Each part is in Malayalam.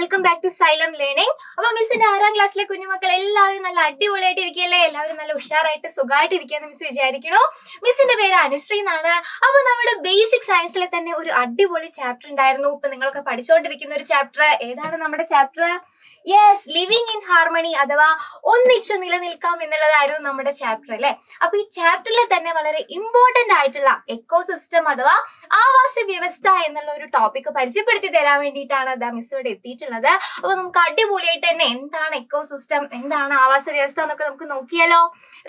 Welcome back to Xylem learning. അപ്പൊ മിസ്സിന്റെ 6ാം ക്ലാസ്സിലെ കുഞ്ഞുമക്കൾ എല്ലാവരും നല്ല അടിപൊളിയായിട്ട് ഇരിക്കുകയല്ലേ? എല്ലാവരും നല്ല ഉഷാറായിട്ട് സുഖമായിട്ട് ഇരിക്കാന്ന് മിസ് വിചാരിക്കണോ? മിസ്സിന്റെ പേര് അനുശ്രീ എന്നാണ്. അപ്പൊ നമ്മുടെ ബേസിക് സയൻസിലെ തന്നെ ഒരു അടിപൊളി ചാപ്റ്റർ ഉണ്ടായിരുന്നു. ഇപ്പൊ നിങ്ങളൊക്കെ പഠിച്ചുകൊണ്ടിരിക്കുന്ന ഒരു ചാപ്റ്റർ ഏതാണ്? നമ്മുടെ chapter yes, living in harmony അഥവാ ഒന്നിച്ചു നിലനിൽക്കാം എന്നുള്ളതായിരുന്നു നമ്മുടെ ചാപ്റ്റർ അല്ലെ. അപ്പൊ ഈ ചാപ്റ്ററിൽ തന്നെ വളരെ ഇമ്പോർട്ടന്റ് ആയിട്ടുള്ള എക്കോസിസ്റ്റം അഥവാ ആവാസ വ്യവസ്ഥ എന്നുള്ള ഒരു ടോപ്പിക് പരിചയപ്പെടുത്തി തരാൻ വേണ്ടിയിട്ടാണ് മിസ് ഇവിടെ എത്തിയിട്ടുള്ളത്. അപ്പൊ നമുക്ക് അടിപൊളിയായിട്ട് തന്നെ എന്താണ് എക്കോസിസ്റ്റം, എന്താണ് ആവാസ വ്യവസ്ഥ എന്നൊക്കെ നമുക്ക് നോക്കിയാലോ?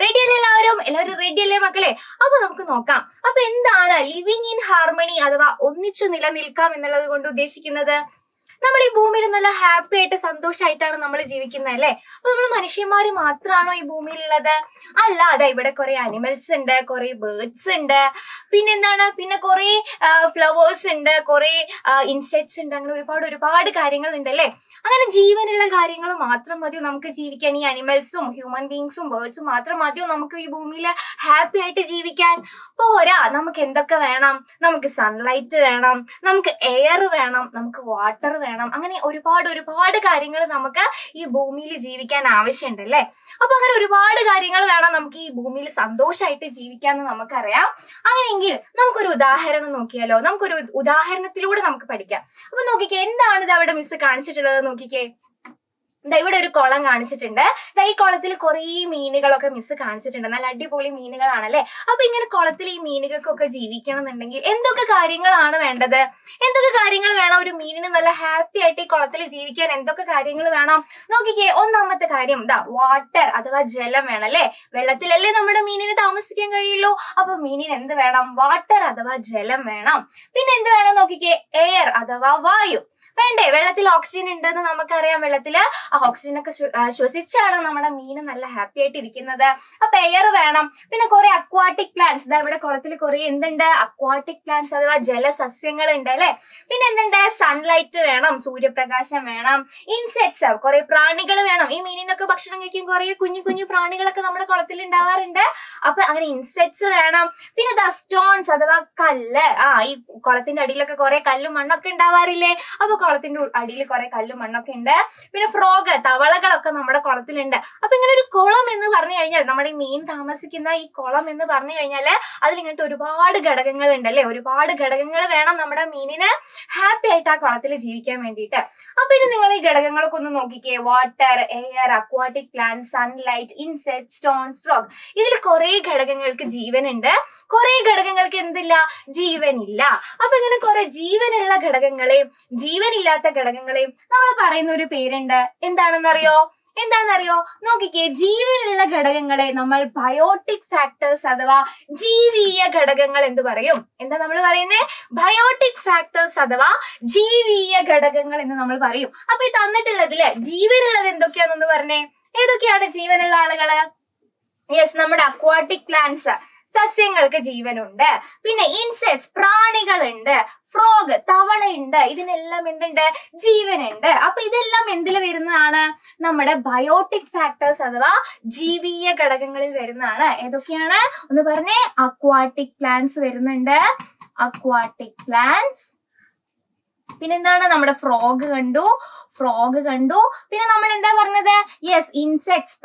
റെഡി അല്ലേ എല്ലാവരും റെഡി അല്ലേ മക്കളെ? അപ്പൊ നമുക്ക് നോക്കാം. അപ്പൊ എന്താണ് ലിവിങ് ഇൻ ഹാർമണി അഥവാ ഒന്നിച്ചു നിലനിൽക്കാം എന്നുള്ളത് കൊണ്ട് ഉദ്ദേശിക്കുന്നത്? നമ്മൾ ഈ ഭൂമിയിൽ നല്ല ഹാപ്പി ആയിട്ട് സന്തോഷമായിട്ടാണ് നമ്മൾ ജീവിക്കുന്നത് അല്ലെ. അപ്പൊ നമ്മൾ മനുഷ്യന്മാര് മാത്രമാണോ ഈ ഭൂമിയിലുള്ളത്? അല്ല, അതെ, ഇവിടെ കുറെ അനിമൽസ് ഉണ്ട്, കുറെ ബേർഡ്സ് ഉണ്ട്, പിന്നെ കുറെ ഫ്ലവേഴ്സ് ഉണ്ട്, കുറെ ഇൻസെക്ട്സ് ഉണ്ട്, അങ്ങനെ ഒരുപാട് കാര്യങ്ങൾ ഉണ്ട് അല്ലെ. അങ്ങനെ ജീവനുള്ള കാര്യങ്ങൾ മാത്രം മതിയോ നമുക്ക് ജീവിക്കാൻ? ഈ അനിമൽസും ഹ്യൂമൻ ബീങ്സും ബേർഡ്സും മാത്രം മതിയോ നമുക്ക് ഈ ഭൂമിയിൽ ഹാപ്പി ആയിട്ട് ജീവിക്കാൻ? പോരാ, നമുക്ക് എന്തൊക്കെ വേണം? നമുക്ക് സൺലൈറ്റ് വേണം, നമുക്ക് എയർ വേണം, നമുക്ക് വാട്ടർ വേണം, അങ്ങനെ ഒരുപാട് കാര്യങ്ങൾ നമുക്ക് ഈ ഭൂമിയിൽ ജീവിക്കാൻ ആവശ്യമുണ്ട് അല്ലെ. അപ്പൊ അങ്ങനെ ഒരുപാട് കാര്യങ്ങൾ വേണം നമുക്ക് ഈ ഭൂമിയിൽ സന്തോഷമായിട്ട് ജീവിക്കാന്ന് നമുക്കറിയാം. അങ്ങനെയെങ്കിൽ നമുക്കൊരു ഉദാഹരണം നോക്കിയാലോ? നമുക്കൊരു ഉദാഹരണത്തിലൂടെ നമുക്ക് പഠിക്കാം. അപ്പൊ നോക്കിക്കേ, എന്താണ് ഇത് അവിടെ മിസ് കാണിച്ചിട്ടുള്ളത് നോക്കിക്കേ. ഇവിടെ ഒരു കുളം കാണിച്ചിട്ടുണ്ട്. ഈ കുളത്തിൽ കുറെ മീനുകളൊക്കെ മിസ് കാണിച്ചിട്ടുണ്ട്. നല്ല അടിപൊളി മീനുകളാണല്ലേ. അപ്പൊ ഇങ്ങനെ കുളത്തിൽ ഈ മീനുകൾക്കൊക്കെ ജീവിക്കണം എന്നുണ്ടെങ്കിൽ എന്തൊക്കെ കാര്യങ്ങളാണ് വേണ്ടത്? എന്തൊക്കെ കാര്യങ്ങൾ വേണം ഒരു മീനിന് നല്ല ഹാപ്പി ആയിട്ട് ഈ കുളത്തിൽ ജീവിക്കാൻ? എന്തൊക്കെ കാര്യങ്ങൾ വേണം നോക്കിക്കേ. ഒന്നാമത്തെ കാര്യം വാട്ടർ അഥവാ ജലം വേണം അല്ലെ. വെള്ളത്തിലല്ലേ നമ്മുടെ മീനിന് താമസിക്കാൻ കഴിയുള്ളൂ. അപ്പൊ മീനിന് എന്ത് വേണം? വാട്ടർ അഥവാ ജലം വേണം. പിന്നെ എന്ത് വേണം നോക്കിക്കേ? എയർ അഥവാ വായു വേണ്ടേ? വെള്ളത്തിൽ ഓക്സിജൻ ഉണ്ടെന്ന് നമുക്കറിയാം. വെള്ളത്തില് ആ ഓക്സിജൻ ഒക്കെ ശ്വസിച്ചാണ് നമ്മുടെ മീൻ നല്ല ഹാപ്പി ആയിട്ട് ഇരിക്കുന്നത്. അപ്പൊ എയർ വേണം. പിന്നെ കുറെ അക്വാട്ടിക് പ്ലാന്റ്സ്, ഇവിടെ കുളത്തിൽ കുറെ എന്തുണ്ട്? അക്വാട്ടിക് പ്ലാന്റ്സ് അഥവാ ജലസസ്യങ്ങൾ ഉണ്ട് അല്ലെ. പിന്നെ എന്തുണ്ട്? സൺലൈറ്റ് വേണം, സൂര്യപ്രകാശം വേണം. ഇൻസെക്ട്സ്, കുറെ പ്രാണികൾ വേണം. ഈ മീനിനൊക്കെ ഭക്ഷണം കഴിക്കും കുറെ കുഞ്ഞു പ്രാണികളൊക്കെ നമ്മുടെ കുളത്തിൽ ഉണ്ടാവാറുണ്ട്. അപ്പൊ അങ്ങനെ ഇൻസെക്ട്സ് വേണം. പിന്നെ സ്റ്റോൺസ് അഥവാ കല്ല്, ഈ കുളത്തിന്റെ അടിയിലൊക്കെ കുറെ കല്ലും മണ്ണൊക്കെ ഉണ്ടാവാറില്ലേ. അപ്പൊ കുളത്തിന്റെ അടിയിൽ കുറെ കല്ലും മണ്ണൊക്കെ ഉണ്ട്. പിന്നെ ഫ്രോഗ്, തവളകളൊക്കെ നമ്മുടെ കുളത്തിലുണ്ട്. അപ്പൊ ഇങ്ങനെ ഒരു കുളം എന്ന് പറഞ്ഞു കഴിഞ്ഞാൽ, നമ്മുടെ ഈ മീൻ താമസിക്കുന്ന ഈ കുളം എന്ന് പറഞ്ഞു കഴിഞ്ഞാല് അതിൽ ഇങ്ങനത്തെ ഒരുപാട് ഘടകങ്ങൾ ഉണ്ട് അല്ലെ. ഒരുപാട് ഘടകങ്ങൾ വേണം നമ്മുടെ മീനിന് ഹാപ്പി ആയിട്ട് ആ കുളത്തിൽ ജീവിക്കാൻ വേണ്ടിയിട്ട്. അപ്പൊ ഇനി നിങ്ങൾ ഈ ഘടകങ്ങളൊക്കെ ഒന്ന് നോക്കിക്കേ. Water, air, aquatic plant, sunlight, insect, stones, frog. ഇതിൽ കുറെ ഘടകങ്ങൾക്ക് ജീവനുണ്ട്, കുറെ ഘടകങ്ങൾക്ക് എന്തില്ല? ജീവനില്ല. അപ്പൊ ഇങ്ങനെ കുറെ ജീവനുള്ള ഘടകങ്ങളെയും ജീവനില്ലാത്ത ഘടകങ്ങളെയും നമ്മൾ പറയുന്ന ഒരു പേരുണ്ട്. എന്താണെന്നറിയോ നോക്കിക്കേ. ജീവനുള്ള ഘടകങ്ങളെ നമ്മൾ ബയോട്ടിക് ഫാക്ടേഴ്സ് അഥവാ ജീവീയ ഘടകങ്ങൾ എന്ന് പറയും. എന്താ നമ്മൾ പറയുന്നത്? ബയോട്ടിക് ഫാക്ടേഴ്സ് അഥവാ ജീവീയ ഘടകങ്ങൾ എന്ന് നമ്മൾ പറയും. അപ്പൊ ഈ തന്നിട്ടുള്ളതില് ജീവനുള്ളത് എന്തൊക്കെയാണെന്ന് പറഞ്ഞേ. ഏതൊക്കെയാണ് ജീവനുള്ള ആളുകള്? യെസ്, നമ്മുടെ അക്വാട്ടിക് പ്ലാന്റ്സ്, സസ്യങ്ങൾക്ക് ജീവനുണ്ട്. പിന്നെ ഇൻസെക്ട്സ്, പ്രാണികളുണ്ട്. ഫ്രോഗ്, തവളയുണ്ട്. ഇതിനെല്ലാം എന്തുണ്ട്? ജീവനുണ്ട്. അപ്പൊ ഇതെല്ലാം എന്തിൽ വരുന്നതാണ്? നമ്മുടെ ബയോട്ടിക് ഫാക്ടേഴ്സ് അഥവാ ജീവീയ ഘടകങ്ങളിൽ വരുന്നതാണ്. ഏതൊക്കെയാണ് ഒന്ന് പറഞ്ഞേ? അക്വാട്ടിക് പ്ലാന്റ്സ് വരുന്നുണ്ട്. Aquatic plants. പിന്നെന്താണ്? നമ്മുടെ ഫ്രോഗ് കണ്ടു. പിന്നെ നമ്മൾ എന്താ പറഞ്ഞത്? യെസ്, ഇൻസെക്ട്സ്,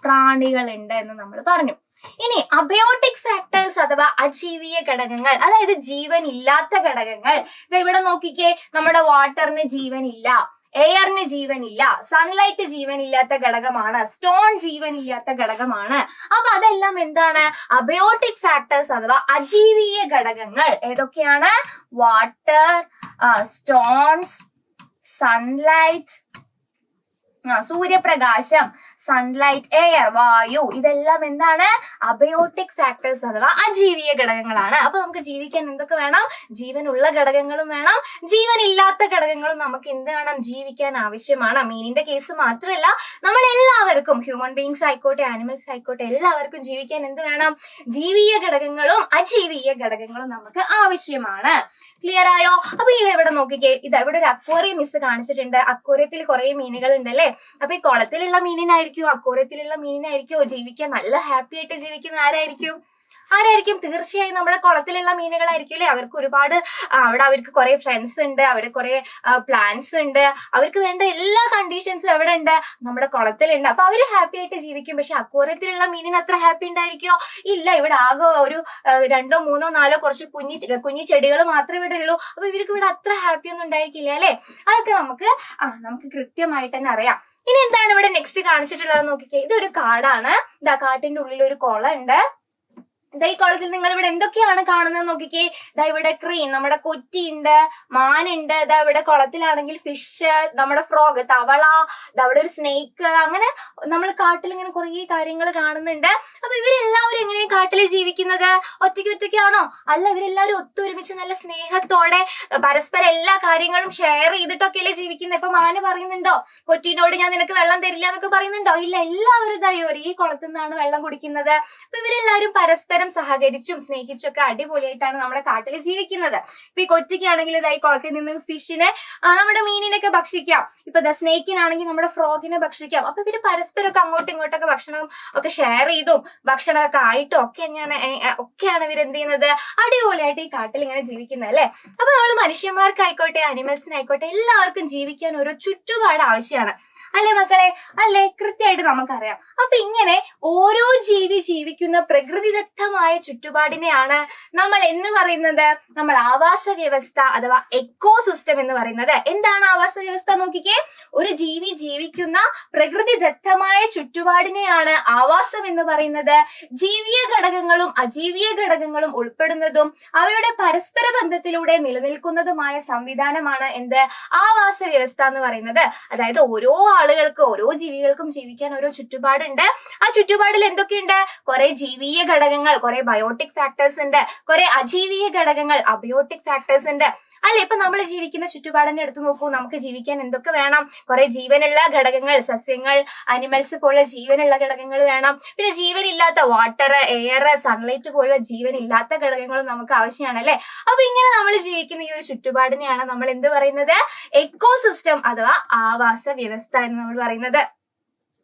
പ്രാണികളുണ്ട് എന്ന് നമ്മൾ പറഞ്ഞു. ഇനി അബയോട്ടിക് ഫാക്ടേഴ്സ് അഥവാ അജീവീയ ഘടകങ്ങൾ, അതായത് ജീവൻ ഇല്ലാത്ത ഘടകങ്ങൾ. ഇവിടെ നോക്കിക്കേ, നമ്മുടെ വാട്ടറിന് ജീവനില്ല, എയറിന് ജീവനില്ല, സൺലൈറ്റ് ജീവനില്ലാത്ത ഘടകമാണ്, സ്റ്റോൺ ജീവനില്ലാത്ത ഘടകമാണ്. അപ്പൊ അതെല്ലാം എന്താണ്? അബയോട്ടിക് ഫാക്ടേഴ്സ് അഥവാ അജീവീയ ഘടകങ്ങൾ. ഏതൊക്കെയാണ്? വാട്ടർ, സ്റ്റോൺസ്, സൺലൈറ്റ്, സൂര്യപ്രകാശം, സൺലൈറ്റ്, എയർ, വായു. ഇതെല്ലാം എന്താണ്? അബയോട്ടിക് ഫാക്ടേഴ്സ് അഥവാ അജീവീയ ഘടകങ്ങളാണ്. അപ്പൊ നമുക്ക് ജീവിക്കാൻ എന്തൊക്കെ വേണം? ജീവനുള്ള ഘടകങ്ങളും വേണം, ജീവനില്ലാത്ത ഘടകങ്ങളും നമുക്ക് എന്ത് വേണം? ജീവിക്കാൻ ആവശ്യമാണ്. മീനിന്റെ കേസ് മാത്രമല്ല, നമ്മൾ എല്ലാവർക്കും, ഹ്യൂമൻ ബീങ്സ് ആയിക്കോട്ടെ, ആനിമൽസ് ആയിക്കോട്ടെ, എല്ലാവർക്കും ജീവിക്കാൻ എന്ത് വേണം? ജീവീയ ഘടകങ്ങളും അജീവീയ ഘടകങ്ങളും നമുക്ക് ആവശ്യമാണ്. ക്ലിയർ ആയോ? അപ്പൊ ഇവിടെ നോക്കിക്കേ, ഇവിടെ ഒരു അക്വേറിയം മിസ് കാണിച്ചിട്ടുണ്ട്. അക്വേറിയത്തിൽ കുറെ മീനുകൾ ഉണ്ടല്ലേ. അപ്പൊ ഈ കുളത്തിലുള്ള മീനിനായിരിക്കും, അക്വേറിയത്തിലുള്ള മീനിനായിരിക്കും ജീവിക്കാൻ നല്ല ഹാപ്പി ആയിട്ട് ജീവിക്കുന്ന ആരായിരിക്കും? ആരായിരിക്കും? തീർച്ചയായും നമ്മുടെ കുളത്തിലുള്ള മീനുകളായിരിക്കും അല്ലെ. അവർക്ക് ഒരുപാട് അവിടെ അവർക്ക് കുറെ ഫ്രണ്ട്സ് ഉണ്ട്, അവര് കുറെ പ്ലാന്റ്സ് ഉണ്ട്, അവർക്ക് വേണ്ട എല്ലാ കണ്ടീഷൻസും എവിടെ ഉണ്ട്? നമ്മുടെ കുളത്തിലുണ്ട്. അപ്പൊ അവര് ഹാപ്പി ആയിട്ട് ജീവിക്കും. പക്ഷെ അക്വേറിയത്തിലുള്ള മീനിന് അത്ര ഹാപ്പി ഉണ്ടായിരിക്കോ? ഇല്ല. ഇവിടെ ആകെ ഒരു 2, 3, 4 കുറച്ച് കുഞ്ഞു ചെടികൾ മാത്രമേ ഇവിടെ ഉള്ളൂ. അപ്പൊ ഇവർക്ക് ഇവിടെ അത്ര ഹാപ്പി ഒന്നും ഉണ്ടായിരിക്കില്ല അല്ലെ. അതൊക്കെ നമുക്ക് കൃത്യമായിട്ട് തന്നെ അറിയാം. ഇനി എന്താണ് ഇവിടെ നെക്സ്റ്റ് കാണിച്ചിട്ടുള്ളത് നോക്കിക്കേ. ഇതൊരു കാടാണ്. ഇതാ കാട്ടിന്റെ ഉള്ളിൽ ഒരു കുളം ഉണ്ട്. ഇതാ ഈ കുളത്തിൽ നിങ്ങൾ ഇവിടെ എന്തൊക്കെയാണ് കാണുന്നത് നോക്കിക്കേ. ഇതാ ഇവിടെ ക്രീൻ, നമ്മുടെ കൊറ്റിയുണ്ട്, മാനുണ്ട്. ഇതാ ഇവിടെ കുളത്തിലാണെങ്കിൽ ഫിഷ്, നമ്മുടെ ഫ്രോഗ്, തവള, ഇതാ അവിടെ ഒരു സ്നേക്ക്. അങ്ങനെ നമ്മൾ കാട്ടിൽ ഇങ്ങനെ കുറെ കാര്യങ്ങൾ കാണുന്നുണ്ട്. അപ്പൊ ഇവരെല്ലാവരും എങ്ങനെയാണ് കാട്ടിൽ ജീവിക്കുന്നത്? ഒറ്റയ്ക്കാണോ? അല്ല, ഇവരെല്ലാവരും ഒത്തൊരുമിച്ച് നല്ല സ്നേഹത്തോടെ പരസ്പരം എല്ലാ കാര്യങ്ങളും ഷെയർ ചെയ്തിട്ടൊക്കെ അല്ലേ ജീവിക്കുന്നത്. ഇപ്പൊ മാന് പറയുന്നുണ്ടോ കൊറ്റിനോട് ഞാൻ നിനക്ക് വെള്ളം തരില്ല എന്നൊക്കെ പറയുന്നുണ്ടോ? ഇല്ല. എല്ലാവരും ഇതായി ഒരേ കുളത്തിൽ നിന്നാണ് വെള്ളം കുടിക്കുന്നത്. അപ്പൊ ഇവരെല്ലാവരും പരസ്പരം സഹകരിച്ചും സ്നേഹിച്ചും ഒക്കെ അടിപൊളിയായിട്ടാണ് നമ്മുടെ കാട്ടിൽ ജീവിക്കുന്നത്. ഇപ്പൊ ഈ കൊറ്റിക്കാണെങ്കിൽ ഇതായി കുളത്തിൽ നിന്ന് ഫിഷിനെ, നമ്മുടെ മീനിനൊക്കെ ഭക്ഷിക്കാം. ഇപ്പൊ സ്നേക്കിനാണെങ്കിൽ നമ്മുടെ ഫ്രോഗിനെ ഭക്ഷിക്കാം. അപ്പൊ ഇവര് പരസ്പരം ഒക്കെ അങ്ങോട്ടും ഇങ്ങോട്ടൊക്കെ ഭക്ഷണം ഒക്കെ ഷെയർ ചെയ്തും ഭക്ഷണമൊക്കെ ആയിട്ടും ഒക്കെയാണ് ഇവർ എന്ത് ചെയ്യുന്നത്? അടിപൊളിയായിട്ട് ഈ കാട്ടിൽ ഇങ്ങനെ ജീവിക്കുന്നത് അല്ലെ. അപ്പൊ നമ്മൾ മനുഷ്യന്മാർക്കായിക്കോട്ടെ അനിമൽസിനായിക്കോട്ടെ എല്ലാവർക്കും ജീവിക്കാൻ ഓരോ ചുറ്റുപാട് ആവശ്യമാണ് അല്ലെ മക്കളെ? അല്ലെ? കൃത്യമായിട്ട് നമുക്കറിയാം. അപ്പൊ ഇങ്ങനെ ഓരോ ജീവിക്കുന്ന പ്രകൃതിദത്തമായ ചുറ്റുപാടിനെയാണ് നമ്മൾ എന്ന് പറയുന്നത് നമ്മൾ ആവാസ വ്യവസ്ഥ അഥവാ എക്കോസിസ്റ്റം എന്ന് പറയുന്നത്. എന്താണ് ആവാസ വ്യവസ്ഥ നോക്കിക്കേ. ഒരു ജീവിക്കുന്ന പ്രകൃതിദത്തമായ ചുറ്റുപാടിനെയാണ് ആവാസം എന്ന് പറയുന്നത്. ജീവിയ ഘടകങ്ങളും അജീവീയ ഘടകങ്ങളും ഉൾപ്പെടുന്നതും അവയുടെ പരസ്പര ബന്ധത്തിലൂടെ നിലനിൽക്കുന്നതുമായ സംവിധാനമാണ് എന്ത്? ആവാസ വ്യവസ്ഥ എന്ന് പറയുന്നത്. അതായത് ഓരോ ആളുകൾക്ക്, ഓരോ ജീവികൾക്കും ജീവിക്കാൻ ഓരോ ചുറ്റുപാടുണ്ട്. ആ ചുറ്റുപാടിൽ എന്തൊക്കെയുണ്ട്? കുറെ ജീവിയ ഘടകങ്ങൾ, കുറെ ബയോട്ടിക് ഫാക്ടേഴ്സ് ഉണ്ട്, കുറെ അജീവീയ ഘടകങ്ങൾ അബയോട്ടിക് ഫാക്ടേഴ്സ് ഉണ്ട് അല്ലെ. ഇപ്പൊ നമ്മൾ ജീവിക്കുന്ന ചുറ്റുപാടിനെ എടുത്തു നോക്കൂ. നമുക്ക് ജീവിക്കാൻ എന്തൊക്കെ വേണം? കുറെ ജീവനുള്ള ഘടകങ്ങൾ, സസ്യങ്ങൾ, അനിമൽസ് പോലുള്ള ജീവനുള്ള ഘടകങ്ങൾ വേണം. പിന്നെ ജീവനില്ലാത്ത വാട്ടർ, എയർ, സൺലൈറ്റ് പോലുള്ള ജീവനില്ലാത്ത ഘടകങ്ങളും നമുക്ക് ആവശ്യമാണ് അല്ലെ. അപ്പൊ ഇങ്ങനെ നമ്മൾ ജീവിക്കുന്ന ഈ ഒരു ചുറ്റുപാടിനെയാണ് നമ്മൾ എന്ത് പറയുന്നത്? എക്കോസിസ്റ്റം അഥവാ ആവാസ വ്യവസ്ഥ എന്ന് നമ്മൾ പറയുന്നത്.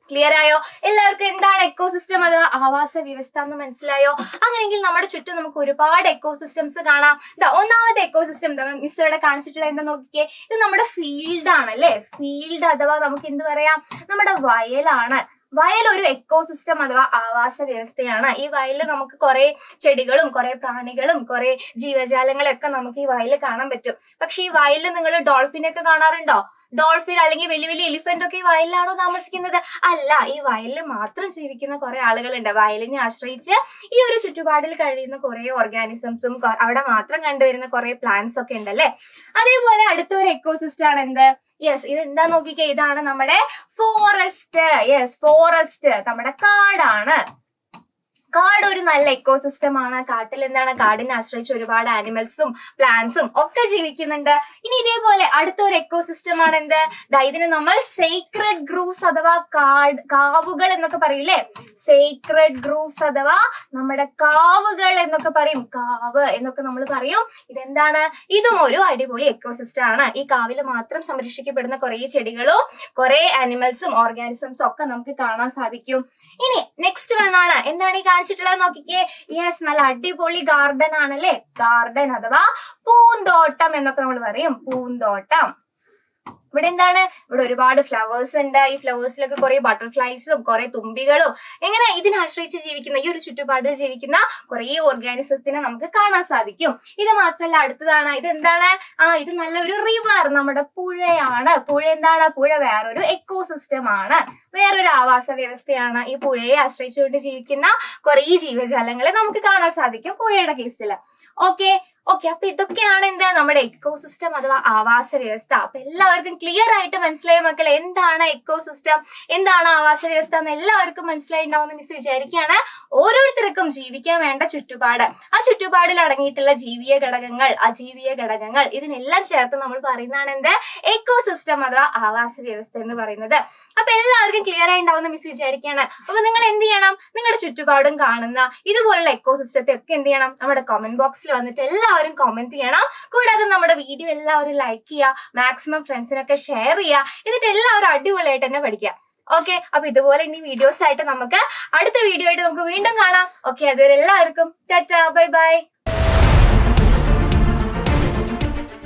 ക്ലിയർ ആയോ? എല്ലാവർക്കും എന്താണ് എക്കോസിസ്റ്റം അഥവാ ആവാസ വ്യവസ്ഥ എന്ന് മനസ്സിലായോ? അങ്ങനെയെങ്കിൽ നമ്മുടെ ചുറ്റും നമുക്ക് ഒരുപാട് എക്കോസിസ്റ്റംസ് കാണാം. ഒന്നാമത്തെ എക്കോസിസ്റ്റം മിസ് ഇവിടെ കാണിച്ചിട്ടുള്ള എന്താ നോക്കിക്കേ. ഇത് നമ്മുടെ ഫീൽഡ് ആണ് അല്ലെ. ഫീൽഡ് അഥവാ നമുക്ക് എന്ത് പറയാം? നമ്മുടെ വയലാണ്. വയൽ ഒരു എക്കോസിസ്റ്റം അഥവാ ആവാസ വ്യവസ്ഥയാണ്. ഈ വയലിൽ നമുക്ക് കുറെ ചെടികളും കുറെ പ്രാണികളും കുറെ ജീവജാലങ്ങളൊക്കെ നമുക്ക് ഈ വയലിൽ കാണാൻ പറ്റും. പക്ഷെ ഈ വയലിൽ നിങ്ങൾ ഡോൾഫിനൊക്കെ കാണാറുണ്ടോ? ഡോൾഫിൻ അല്ലെങ്കിൽ വലിയ വലിയ എലിഫന്റ് ഒക്കെ ഈ വയലിലാണോ താമസിക്കുന്നത്? അല്ല. ഈ വയലിൽ മാത്രം ജീവിക്കുന്ന കുറെ ആളുകളുണ്ട്. വയലിനെ ആശ്രയിച്ച് ഈ ഒരു ചുറ്റുപാടിൽ കഴിയുന്ന കുറെ ഓർഗാനിസംസും അവിടെ മാത്രം കണ്ടുവരുന്ന കുറെ പ്ലാന്റ്സ് ഒക്കെ ഉണ്ടല്ലേ. അതേപോലെ അടുത്തൊരു എക്കോസിസ്റ്റം ആണ് എന്ത്? യെസ്, ഇത് എന്താ നോക്കിക്കേ. ഇതാണ് നമ്മുടെ ഫോറസ്റ്റ്. യെസ്, ഫോറസ്റ്റ് നമ്മുടെ കാടാണ്. കാട് ഒരു നല്ല എക്കോസിസ്റ്റം ആണ്. കാട്ടിൽ എന്താണ്? കാടിനെ ആശ്രയിച്ച് ഒരുപാട് ആനിമൽസും പ്ലാന്റ്സും ഒക്കെ ജീവിക്കുന്നുണ്ട്. ഇനി ഇതേപോലെ അടുത്തൊരു എക്കോസിസ്റ്റം ആണ് എന്ത്? ഇതിന് നമ്മൾ സേക്രഡ് ഗ്രൂവ്സ് അഥവാ കാവുകൾ എന്നൊക്കെ പറയൂലേ. സേക്രഡ് ഗ്രൂവ്സ് അഥവാ നമ്മുടെ കാവുകൾ എന്നൊക്കെ പറയും. കാവ് എന്നൊക്കെ നമ്മൾ പറയും. ഇതെന്താണ്? ഇതും ഒരു അടിപൊളി എക്കോസിസ്റ്റം ആണ്. ഈ കാവിൽ മാത്രം സംരക്ഷിക്കപ്പെടുന്ന കുറെ ചെടികളും കുറെ ആനിമൽസും ഓർഗാനിസംസും ഒക്കെ നമുക്ക് കാണാൻ സാധിക്കും. ഇനി നെക്സ്റ്റ് വൺ ആണ് എന്താണ് ഈ കാണിച്ചിട്ടുള്ളത് നോക്കിക്കേ. യെസ്, നല്ല അടിപൊളി ഗാർഡൻ ആണല്ലേ. ഗാർഡൻ അഥവാ പൂന്തോട്ടം എന്നൊക്കെ നമ്മൾ പറയും. പൂന്തോട്ടം. ഇവിടെ എന്താണ്? ഇവിടെ ഒരുപാട് ഫ്ലവേഴ്സ് ഉണ്ട്. ഈ ഫ്ലവേഴ്സിലൊക്കെ കുറെ ബട്ടർഫ്ലൈസും കുറെ തുമ്പികളും എങ്ങനെ ഇതിനാശ്രയിച്ച് ജീവിക്കുന്ന ഈ ഒരു ചുറ്റുപാടിൽ ജീവിക്കുന്ന കുറെ ഓർഗാനിസത്തിനെ നമുക്ക് കാണാൻ സാധിക്കും. ഇത് മാത്രമല്ല അടുത്തതാണ്. ഇതെന്താണ്? ഇത് നല്ലൊരു റിവർ, നമ്മുടെ പുഴയാണ്. പുഴ എന്താണ്? പുഴ വേറൊരു എക്കോസിസ്റ്റം ആണ്, വേറൊരു ആവാസ വ്യവസ്ഥയാണ്. ഈ പുഴയെ ആശ്രയിച്ചുകൊണ്ട് ജീവിക്കുന്ന കുറെ ജീവജാലങ്ങളെ നമുക്ക് കാണാൻ സാധിക്കും പുഴയുടെ കേസിൽ. ഓക്കെ. അപ്പൊ ഇതൊക്കെയാണ് എന്താ നമ്മുടെ എക്കോസിസ്റ്റം അഥവാ ആവാസ വ്യവസ്ഥ. അപ്പൊ എല്ലാവർക്കും ക്ലിയർ ആയിട്ട് മനസ്സിലായ മക്കളെ എന്താണ് എക്കോസിസ്റ്റം, എന്താണ് ആവാസ വ്യവസ്ഥ എന്ന് എല്ലാവർക്കും മനസ്സിലായിട്ടുണ്ടാവും എന്ന് മിസ് വിചാരിക്കുകയാണ്. ഓരോരുത്തർക്കും ജീവിക്കാൻ വേണ്ട ചുറ്റുപാട്, ആ ചുറ്റുപാടിൽ അടങ്ങിയിട്ടുള്ള ജീവിയ ഘടകങ്ങൾ അജീവിയ ഘടകങ്ങൾ ഇതിനെല്ലാം ചേർത്ത് നമ്മൾ പറയുന്നതാണ് എന്ത്? എക്കോസിസ്റ്റം അഥവാ ആവാസ വ്യവസ്ഥ എന്ന് പറയുന്നത്. അപ്പൊ എല്ലാവർക്കും ക്ലിയർ ആയിട്ടുണ്ടാവും എന്ന് മിസ് വിചാരിക്കുകയാണ്. അപ്പൊ നിങ്ങൾ എന്ത് ചെയ്യണം? നിങ്ങളുടെ ചുറ്റുപാടും കാണുന്ന ഇതുപോലുള്ള എക്കോസിസ്റ്റത്തെ ഒക്കെ എന്ത് ചെയ്യണം? നമ്മുടെ കമന്റ് ബോക്സിൽ വന്നിട്ട് എല്ലാവരും കമന്റ് ചെയ്യണം. കൂടാതെ നമ്മുടെ വീഡിയോ എല്ലാവരും ലൈക്ക് ചെയ്യുക, മാക്സിമം ഫ്രണ്ട്സിനൊക്കെ ഷെയർ ചെയ്യുക. എന്നിട്ട് എല്ലാവരും അടിപൊളിയായിട്ട് തന്നെ പഠിക്കുക. ഓക്കെ, അപ്പൊ ഇതുപോലെ ഇനി വീഡിയോസ് ആയിട്ട് നമുക്ക് അടുത്ത വീഡിയോ ആയിട്ട് നമുക്ക് വീണ്ടും കാണാം. ഓക്കെ, അതുവരെ എല്ലാവർക്കും ടാറ്റാ, ബൈ ബൈ.